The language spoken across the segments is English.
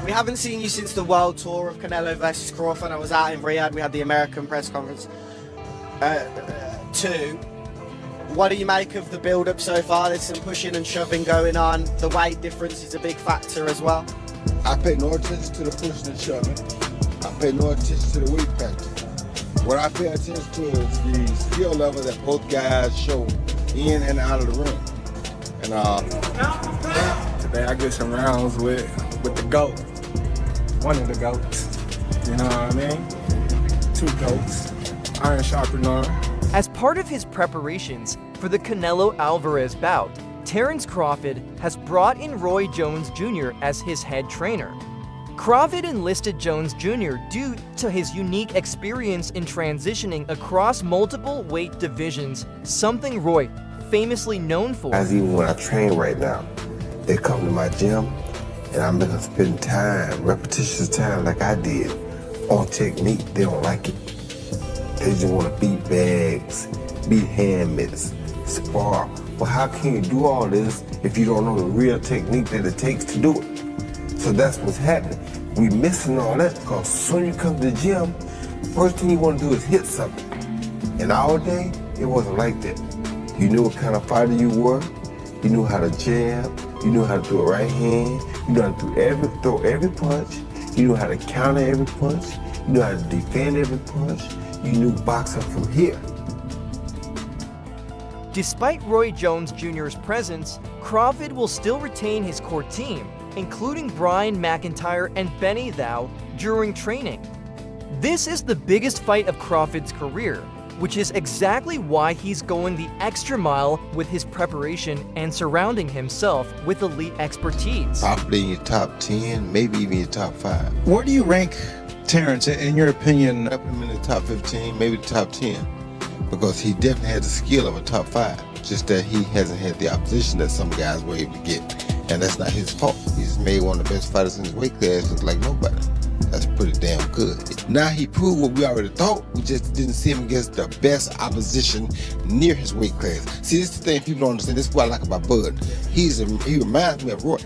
We haven't seen you since the world tour of Canelo versus Crawford. I was out in Riyadh. We had the American press conference too. What do you make of the build-up so far? There's some pushing and shoving going on. The weight difference is a big factor as well. I pay no attention to the pushing and shoving. I pay no attention to the weight factor. What I pay attention to is the skill level that both guys show in and out of the ring. And today I get some rounds with the GOAT. One of the GOATs. You know what I mean? Two GOATs. Iron Sharpener. As part of his preparations for the Canelo Alvarez bout, Terence Crawford has brought in Roy Jones Jr. as his head trainer. Crawford enlisted Jones Jr. due to his unique experience in transitioning across multiple weight divisions, something Roy famously known for. As even when I train right now, they come to my gym and I'm gonna spend time, repetitious time like I did on technique. They don't like it. They just want to beat bags, beat hand mitts, spar. Well, how can you do all this if you don't know the real technique that it takes to do it? So that's what's happening. We missing all that because soon you come to the gym, first thing you want to do is hit something. And all day, it wasn't like that. You knew what kind of fighter you were. You knew how to jab. You knew how to throw a right hand. You knew how to throw every punch. You knew how to counter every punch. You knew how to defend every punch. You knew boxing from here. Despite Roy Jones Jr.'s presence, Crawford will still retain his core team, including Brian McIntyre and Benny Thau, during training. This is the biggest fight of Crawford's career, which is exactly why he's going the extra mile with his preparation and surrounding himself with elite expertise. Probably in your top 10, maybe even your top 5. Where do you rank Terence, in your opinion? Up him in the top 15, maybe the top 10, because he definitely has the skill of a top 5. Just that he hasn't had the opposition that some guys were able to get, and that's not his fault. He's made one of the best fighters in his weight class look like nobody. That's pretty damn good. Now he proved what we already thought. We just didn't see him against the best opposition near his weight class. See, this is the thing people don't understand. This is what I like about Bud. He reminds me of Roy.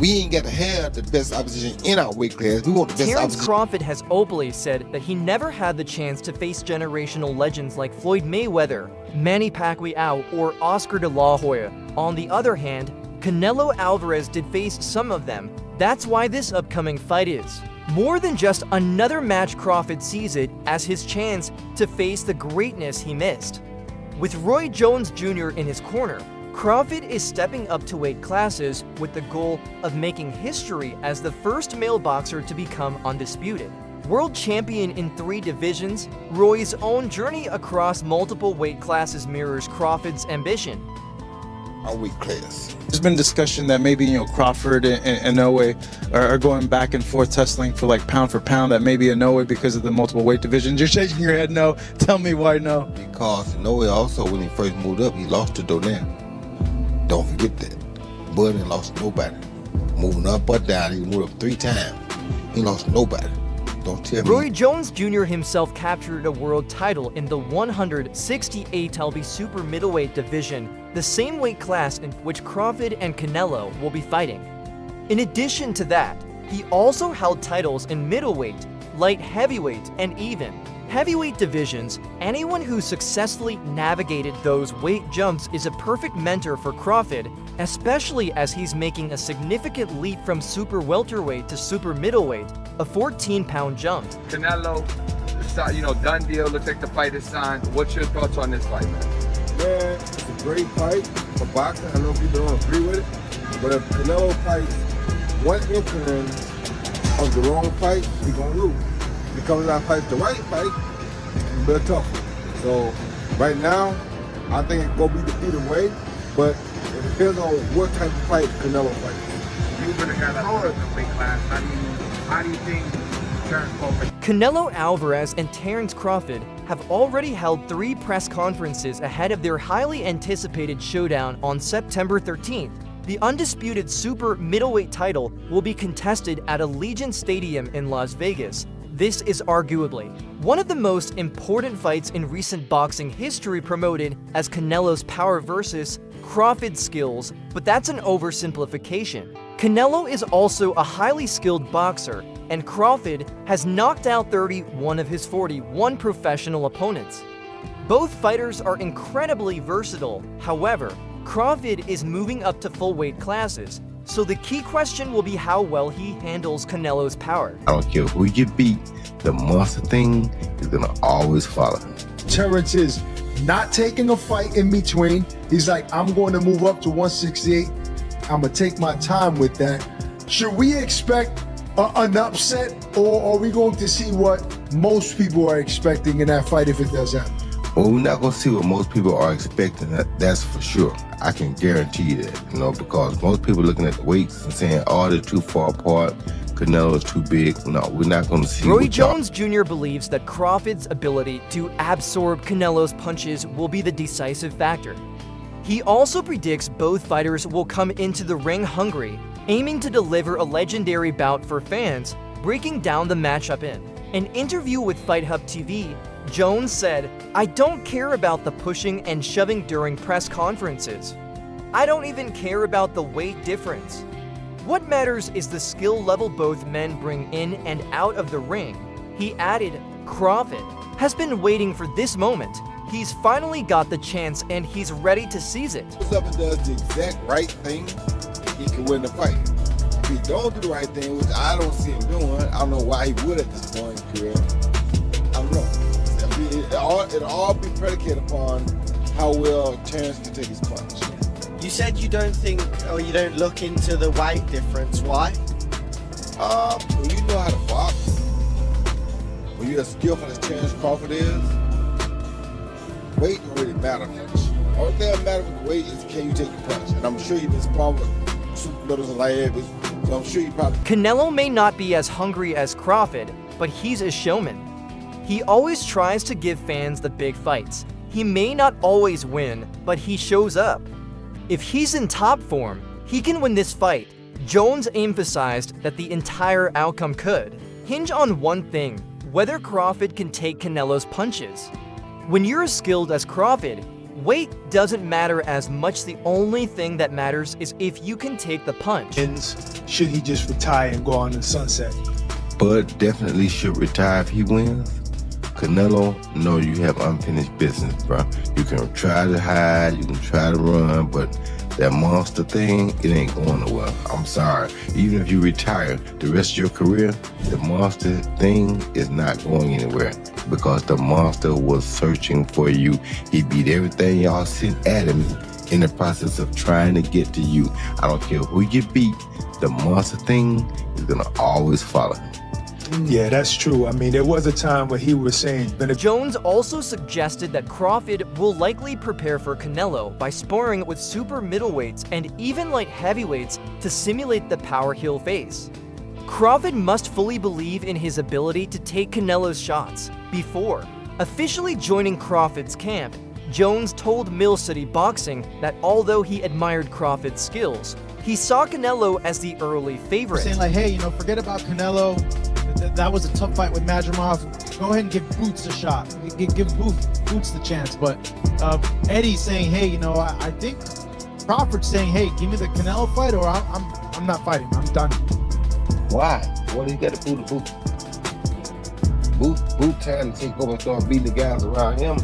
We ain't got to have the best opposition in our weight class. We want the best Terence opposition. Crawford has openly said that he never had the chance to face generational legends like Floyd Mayweather, Manny Pacquiao, or Oscar de la Hoya. On the other hand, Canelo Alvarez did face some of them. That's why this upcoming fight is more than just another match. Crawford sees it as his chance to face the greatness he missed. With Roy Jones Jr. in his corner, Crawford is stepping up to weight classes with the goal of making history as the first male boxer to become undisputed. World champion in 3 divisions, Roy's own journey across multiple weight classes mirrors Crawford's ambition. Our weight class. There's been discussion that maybe, Crawford and Inoue are going back and forth tussling for like pound for pound, that maybe Inoue because of the multiple weight divisions. You're shaking your head no. Tell me why no. Because Inoue also, when he first moved up, he lost to Dolan. Don't forget that. Bud ain't lost nobody. Moving up or down, he moved up 3 times. He lost nobody. Don't tell me. Roy Jones Jr. himself captured a world title in the 168 lb super middleweight division, the same weight class in which Crawford and Canelo will be fighting. In addition to that, he also held titles in middleweight, light heavyweight, and even heavyweight divisions. Anyone who successfully navigated those weight jumps is a perfect mentor for Crawford, especially as he's making a significant leap from super welterweight to super middleweight, a 14-pound jump. Canelo, done deal. Looks like the fight is signed. What's your thoughts on this fight, man? Man, it's a great fight for boxing. I know people don't agree with it, but if Canelo fights one inkling of the wrong fight, he's gonna lose. If he comes out and fights the right fight, it's a bit tougher. So right now, I think it's gonna be either way, but it depends on what type of fight Canelo fights. You've been a guy that's in the weight class. How do you think Terence Crawford? Canelo Alvarez and Terence Crawford have already held 3 press conferences ahead of their highly anticipated showdown on September 13th. The undisputed super middleweight title will be contested at Allegiant Stadium in Las Vegas. This is arguably one of the most important fights in recent boxing history, promoted as Canelo's power versus Crawford's skills, but that's an oversimplification. Canelo is also a highly skilled boxer, and Crawford has knocked out 31 of his 41 professional opponents. Both fighters are incredibly versatile. However, Crawford is moving up to full weight classes, so the key question will be how well he handles Canelo's power. I don't care who you beat, the monster thing is gonna always follow him. Terrence is not taking a fight in between. He's like, I'm going to move up to 168. I'm going to take my time with that. Should we expect an upset, or are we going to see what most people are expecting in that fight if it does happen? Well, we're not gonna see what most people are expecting, that's for sure. I can guarantee you that, because most people looking at the weights and saying, oh, they're too far apart, Canelo's too big. No, we're not gonna see Roy what Jones Jr. believes that Crawford's ability to absorb Canelo's punches will be the decisive factor. He also predicts both fighters will come into the ring hungry, aiming to deliver a legendary bout for fans, breaking down the matchup in an interview with Fight Hub TV. Jones said, "I don't care about the pushing and shoving during press conferences. I don't even care about the weight difference. What matters is the skill level both men bring in and out of the ring." He added, "Crawford has been waiting for this moment. He's finally got the chance and he's ready to seize it." If he does the exact right thing, he can win the fight. If he don't do the right thing, which I don't see him doing, I don't know why he would at this point in his career. I don't know. It'll all be predicated upon how well Terrence can take his punch. You said you don't think, or you don't look into the weight difference. Why? When you know how to box, when you're as skillful as Terrence Crawford is, weight don't really matter much. All thing that matters with the weight is can you take the punch. And I'm sure you've been spawned with super middles and light heavies, so I'm sure you probably... Canelo may not be as hungry as Crawford, but he's a showman. He always tries to give fans the big fights. He may not always win, but he shows up. If he's in top form, he can win this fight. Jones emphasized that the entire outcome could hinge on one thing: whether Crawford can take Canelo's punches. When you're as skilled as Crawford, weight doesn't matter as much. The only thing that matters is if you can take the punch. Should he just retire and go on the sunset? Bud definitely should retire if he wins. Canelo, no, you have unfinished business, bro. You can try to hide, you can try to run, but that monster thing, it ain't going nowhere. I'm sorry. Even if you retire the rest of your career, the monster thing is not going anywhere because the monster was searching for you. He beat everything y'all sent at him in the process of trying to get to you. I don't care who you beat, the monster thing is gonna always follow him. Yeah, that's true. I mean, there was a time where he was saying... Jones also suggested that Crawford will likely prepare for Canelo by sparring with super middleweights and even light heavyweights to simulate the power he'll face. Crawford must fully believe in his ability to take Canelo's shots. Before officially joining Crawford's camp, Jones told Mill City Boxing that although he admired Crawford's skills, he saw Canelo as the early favorite. Saying like, hey, forget about Canelo. That was a tough fight with Madrimov. Go ahead and give Boots a shot. Give Boots the chance. But Eddie's saying, hey, I think Crawford's saying, hey, give me the Canelo fight, or I'm not fighting. I'm done. Why? What do you got to prove to Boot? Boot trying to take over and start beating the guys around him.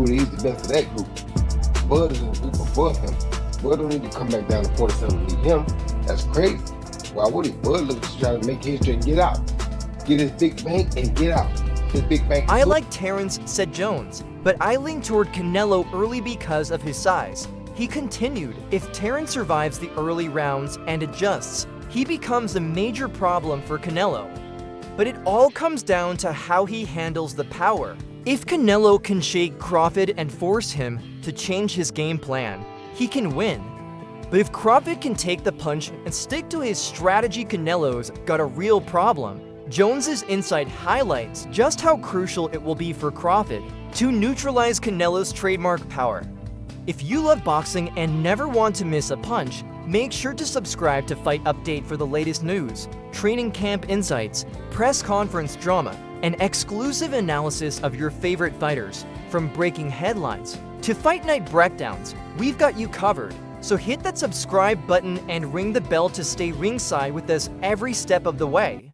He's the best of that group. Bud is in the group above him. Bud don't need to come back down to 47 to beat him. That's crazy. Why would he? Bud looks to try to make history and get out. Get his big bank and get out. His big bank. I like Terrence, said Jones, but I lean toward Canelo early because of his size. He continued, if Terrence survives the early rounds and adjusts, he becomes a major problem for Canelo. But it all comes down to how he handles the power. If Canelo can shake Crawford and force him to change his game plan, he can win. But if Crawford can take the punch and stick to his strategy, Canelo's got a real problem. Jones's insight highlights just how crucial it will be for Crawford to neutralize Canelo's trademark power. If you love boxing and never want to miss a punch, make sure to subscribe to Fight Update for the latest news, training camp insights, press conference drama, and exclusive analysis of your favorite fighters. From breaking headlines to fight night breakdowns, we've got you covered. So hit that subscribe button and ring the bell to stay ringside with us every step of the way.